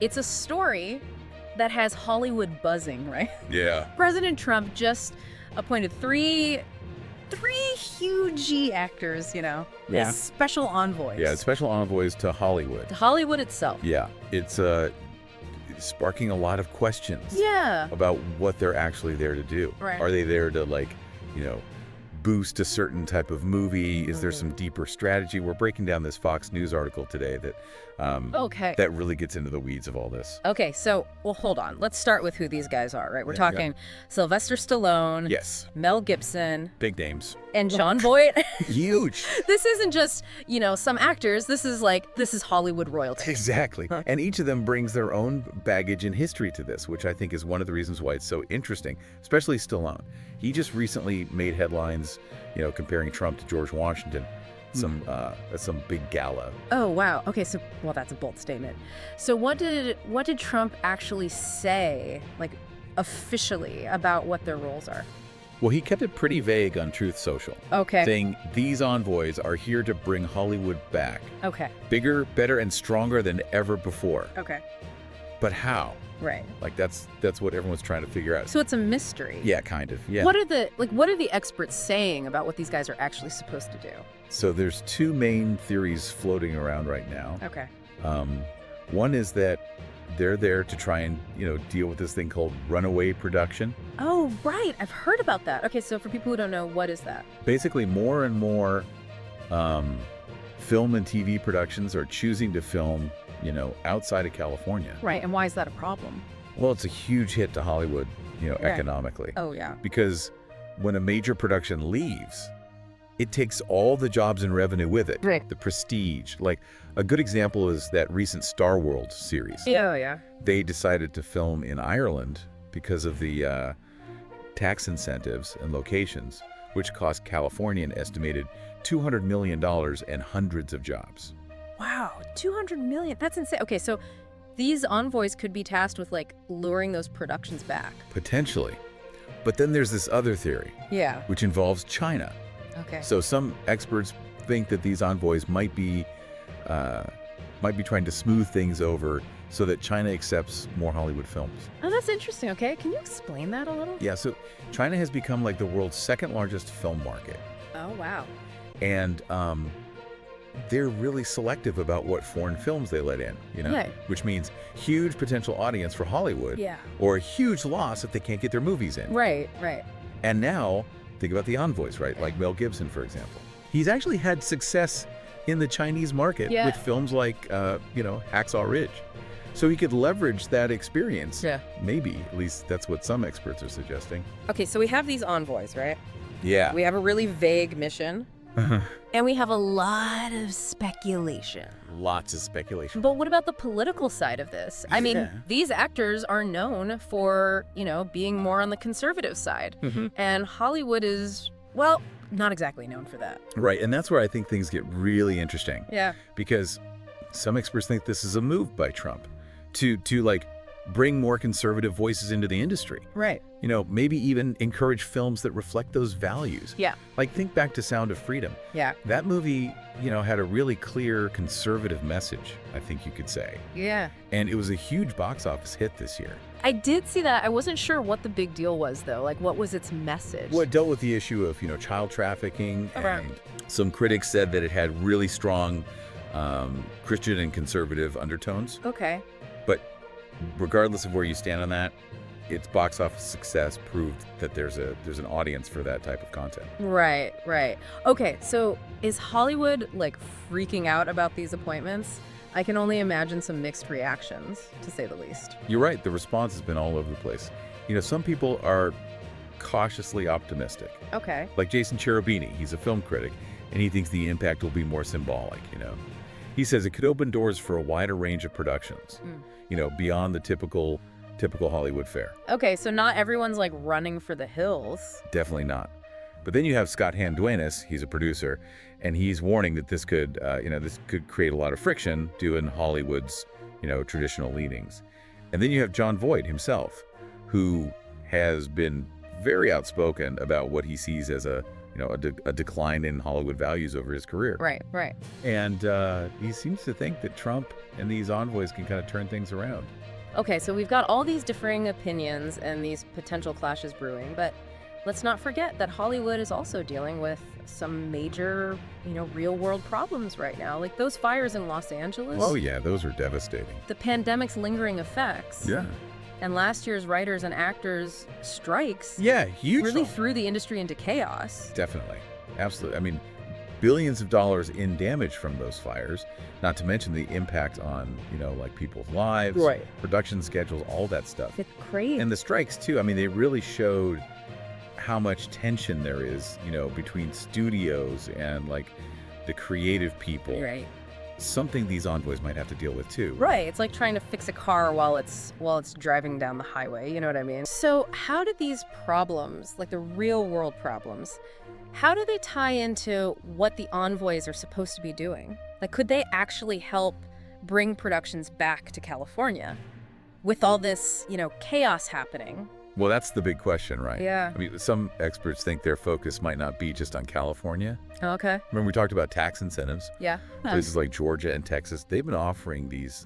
it's a story that has Hollywood buzzing, right? Yeah. President Trump just appointed three huge actors, Yeah. as special envoys. Yeah, special envoys to Hollywood. To Hollywood itself. Yeah, it's sparking a lot of questions. Yeah. About what they're actually there to do. Right. Are they there to, like, boost a certain type of movie? Is there some deeper strategy? We're breaking down this Fox News article today that that really gets into the weeds of all this. Okay, so, well, hold on. Let's start with who these guys are, right? We're talking Sylvester Stallone, Yes. Mel Gibson, Big names. and Jon Voight. Huge. This isn't just, some actors. This is Hollywood royalty. Exactly. And each of them brings their own baggage and history to this, which I think is one of the reasons why it's so interesting, especially Stallone. He just recently made headlines, comparing Trump to George Washington. Some big gala. Oh, wow. Okay, so, well, that's a bold statement. So what did Trump actually say, like, officially about what their roles are? Well, he kept it pretty vague on Truth Social. Okay. Saying these envoys are here to bring Hollywood back. Okay. Bigger, better, and stronger than ever before. Okay. But how? Right. Like, that's what everyone's trying to figure out. So it's a mystery. Yeah, kind of. Yeah. What are the experts saying about what these guys are actually supposed to do? So there's two main theories floating around right now. Okay. One is that they're there to try and, deal with this thing called runaway production. Oh, right. I've heard about that. Okay, so for people who don't know, what is that? Basically, more and more film and TV productions are choosing to film, outside of California. Right, and why is that a problem? Well, it's a huge hit to Hollywood, Right. economically. Oh, yeah. Because when a major production leaves, it takes all the jobs and revenue with it. Right. The prestige. Like, a good example is that recent Star World series. Yeah, yeah. They decided to film in Ireland because of the tax incentives and locations, which cost California an estimated $200 million and hundreds of jobs. Wow, 200 million. That's insane. Okay, so these envoys could be tasked with, like, luring those productions back. Potentially. But then there's this other theory, Yeah. which involves China. Okay. So some experts think that these envoys might be trying to smooth things over so that China accepts more Hollywood films. Oh, that's interesting. Okay, can you explain that a little? Yeah, so China has become like the world's second largest film market. Oh, wow. And they're really selective about what foreign films they let in, Yeah. which means huge potential audience for Hollywood, Yeah. or a huge loss if they can't get their movies in. Right, right. And now, think about the envoys, right? Like Mel Gibson, for example. He's actually had success in the Chinese market Yeah. with films like, Hacksaw Ridge. So he could leverage that experience. Yeah. Maybe, at least that's what some experts are suggesting. Okay, so we have these envoys, right? Yeah. We have a really vague mission, and we have a lot of speculation. Lots of speculation. But what about the political side of this? I mean, Yeah. these actors are known for, being more on the conservative side. And Hollywood is, well, not exactly known for that. Right, and that's where I think things get really interesting. Yeah. Because some experts think this is a move by Trump to like bring more conservative voices into the industry. Right. Maybe even encourage films that reflect those values. Yeah. Like, think back to Sound of Freedom. Yeah. That movie, had a really clear conservative message, I think you could say. Yeah. And it was a huge box office hit this year. I did see that. I wasn't sure what the big deal was, though. Like, what was its message? Well, it dealt with the issue of, child trafficking. Right. And some critics said that it had really strong Christian and conservative undertones. Okay. But regardless of where you stand on that, its box office success proved that there's an audience for that type of content. Right, right. Okay, so is Hollywood, like, freaking out about these appointments? I can only imagine some mixed reactions, to say the least. You're right. The response has been all over the place. Some people are cautiously optimistic. Okay. Like Jason Cherubini, he's a film critic, and he thinks the impact will be more symbolic, He says it could open doors for a wider range of productions, beyond the typical Hollywood fare. Okay, so not everyone's, like, running for the hills. Definitely not. But then you have Scott Handwanis, he's a producer, and he's warning that this could create a lot of friction due in Hollywood's, traditional leanings. And then you have Jon Voight himself, who has been very outspoken about what he sees as a a decline in Hollywood values over his career. Right, right. And he seems to think that Trump and these envoys can kind of turn things around. Okay, so we've got all these differing opinions and these potential clashes brewing, but let's not forget that Hollywood is also dealing with some major, real-world problems right now, like those fires in Los Angeles. Oh, yeah, those are devastating. The pandemic's lingering effects. Yeah. And last year's writers and actors strikes Yeah, huge. really threw the industry into chaos. Definitely. Absolutely. I mean, billions of dollars in damage from those fires, not to mention the impact on, like people's lives, Right. production schedules, all that stuff. It's crazy. And the strikes, too. I mean, they really showed how much tension there is, between studios and, like, the creative people. Right. Something these envoys might have to deal with, too. Right. It's like trying to fix a car while it's driving down the highway. You know what I mean? So how do these problems, like the real world problems, how do they tie into what the envoys are supposed to be doing? Like, could they actually help bring productions back to California with all this, chaos happening? Well, that's the big question, right? Yeah. I mean, some experts think their focus might not be just on California. Okay. Remember we talked about tax incentives? Yeah. Places like Georgia and Texas, they've been offering these,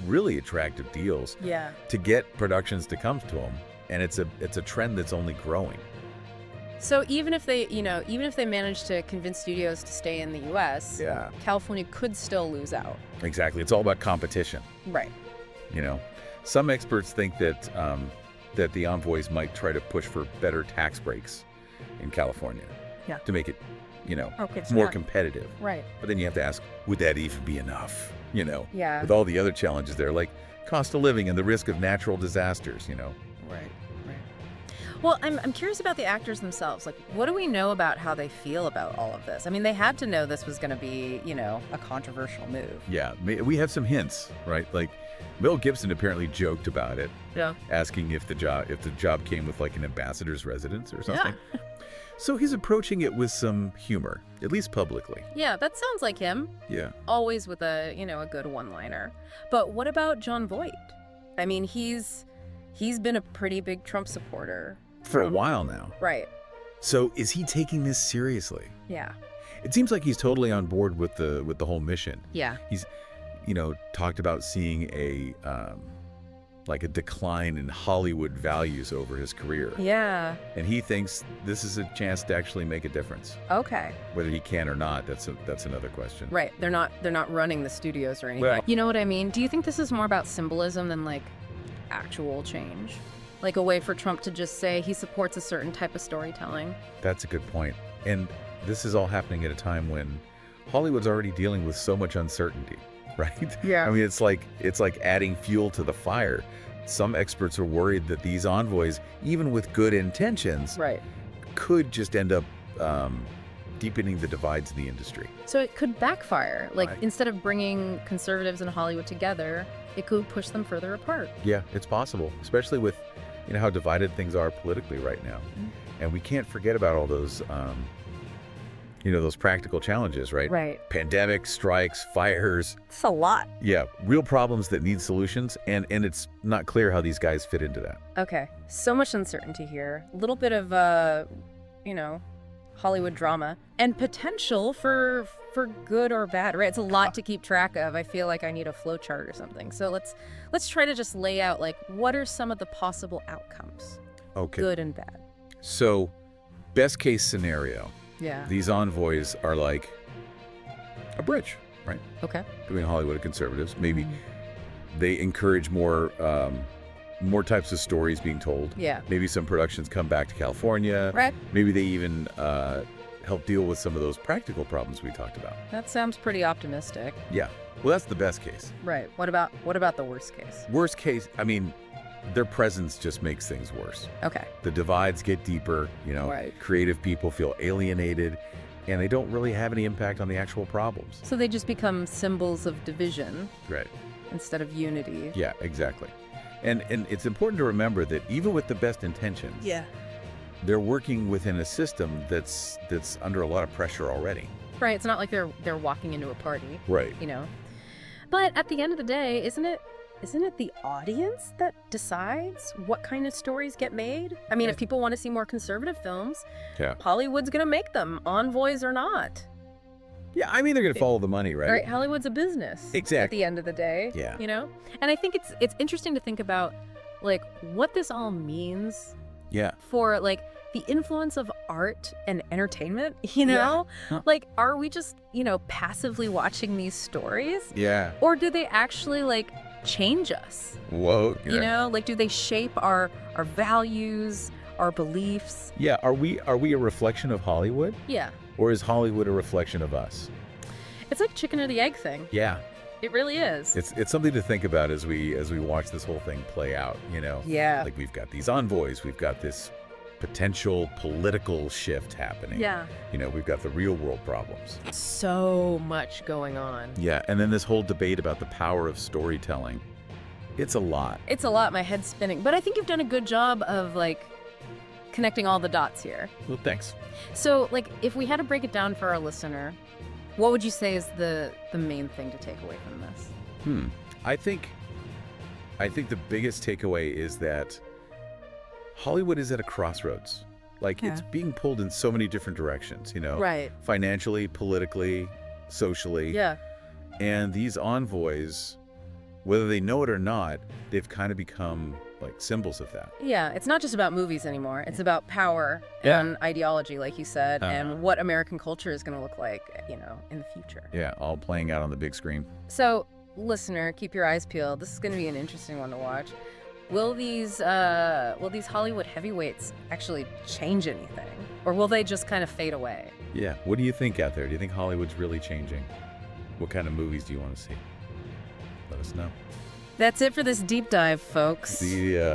really attractive deals Yeah. to get productions to come to them. And it's a trend that's only growing. So even if they manage to convince studios to stay in the U.S., Yeah. California could still lose out. Exactly. It's all about competition. Right. Some experts think that that the envoys might try to push for better tax breaks in California. Yeah. To make it, Okay. So more competitive. Right. But then you have to ask, would that even be enough? Yeah. With all the other challenges there, like cost of living and the risk of natural disasters, Right. Well, I'm curious about the actors themselves. Like, what do we know about how they feel about all of this? I mean, they had to know this was going to be, a controversial move. Yeah, we have some hints, right? Like Mel Gibson apparently joked about it, Yeah. asking if the job came with like an ambassador's residence or something. Yeah. So he's approaching it with some humor, at least publicly. Yeah, that sounds like him. Yeah. Always with a good one-liner. But what about Jon Voight? I mean, he's been a pretty big Trump supporter. For a while now. Right. So is he taking this seriously? Yeah. It seems like he's totally on board with the whole mission. Yeah. He's, talked about seeing a decline in Hollywood values over his career. Yeah. And he thinks this is a chance to actually make a difference. Okay. Whether he can or not, that's another question. Right. They're not running the studios or anything. Well, you know what I mean? Do you think this is more about symbolism than like actual change? Like a way for Trump to just say he supports a certain type of storytelling? That's a good point. And this is all happening at a time when Hollywood's already dealing with so much uncertainty, right? Yeah. I mean, it's like adding fuel to the fire. Some experts are worried that these envoys, even with good intentions, Right. could just end up deepening the divides in the industry. So it could backfire. Like, Right. instead of bringing conservatives and Hollywood together, it could push them further apart. Yeah, it's possible, especially with how divided things are politically right now. Mm-hmm. And we can't forget about all those those practical challenges, right? Right. Pandemic, strikes, fires. It's a lot. Yeah, real problems that need solutions, and it's not clear how these guys fit into that. Okay. So much uncertainty here. A little bit of Hollywood drama and potential for good or bad, right? It's a lot to keep track of. I feel like I need a flow chart or something. So let's try to just lay out, like, what are some of the possible outcomes? Okay. Good and bad. So, best case scenario, Yeah. these envoys are like a bridge, right? Okay. Between Hollywood and conservatives. Maybe they encourage more types of stories being told. Yeah. Maybe some productions come back to California. Right. Maybe they even help deal with some of those practical problems we talked about. That sounds pretty optimistic. Yeah. Well, that's the best case. Right. What about the worst case? Worst case, I mean, their presence just makes things worse. Okay. The divides get deeper, Right. Creative people feel alienated, and they don't really have any impact on the actual problems. So they just become symbols of division Right. instead of unity. Yeah, exactly. And it's important to remember that even with the best intentions, Yeah. they're working within a system that's under a lot of pressure already. Right. It's not like they're walking into a party, Right. But at the end of the day, isn't it isn't it the audience that decides what kind of stories get made? I mean, if people want to see more conservative films, Yeah. Hollywood's going to make them, envoys or not. Yeah, I mean, they're going to follow the money, right? Right, Hollywood's a business. Exactly. At the end of the day. Yeah. You know? And I think it's interesting to think about, like, what this all means Yeah. for, like, the influence of art and entertainment, you know? Huh. Like, are we just, passively watching these stories? Yeah. Or do they actually, like, change us? Whoa. You know? Like, do they shape our values, our beliefs? Yeah. Are we a reflection of Hollywood? Yeah. Or is Hollywood a reflection of us? It's like chicken or the egg thing. Yeah. It really is. It's something to think about as we watch this whole thing play out, you know? Yeah. Like, we've got these envoys, we've got this potential political shift happening. Yeah. You know, we've got the real world problems. So much going on. Yeah, and then this whole debate about the power of storytelling. It's a lot. It's a lot. My head's spinning. But I think you've done a good job of, like, connecting all the dots here. Well, thanks. So, like, if we had to break it down for our listener, what would you say is the main thing to take away from this? I think the biggest takeaway is that Hollywood is at a crossroads. Like, it's being pulled in so many different directions, you know? Right. Financially, politically, socially. Yeah. And these envoys, whether they know it or not, they've kind of become like symbols of that. Yeah. It's not just about movies anymore. It's about power Yeah. and ideology, like you said, Uh-huh. and what American culture is going to look like, in the future. Yeah, all playing out on the big screen. So, listener, keep your eyes peeled. This is going to be an interesting one to watch. Will these Hollywood heavyweights actually change anything? Or will they just kind of fade away? Yeah, what do you think out there? Do you think Hollywood's really changing? What kind of movies do you want to see? Let us know. That's it for this deep dive, folks. See ya.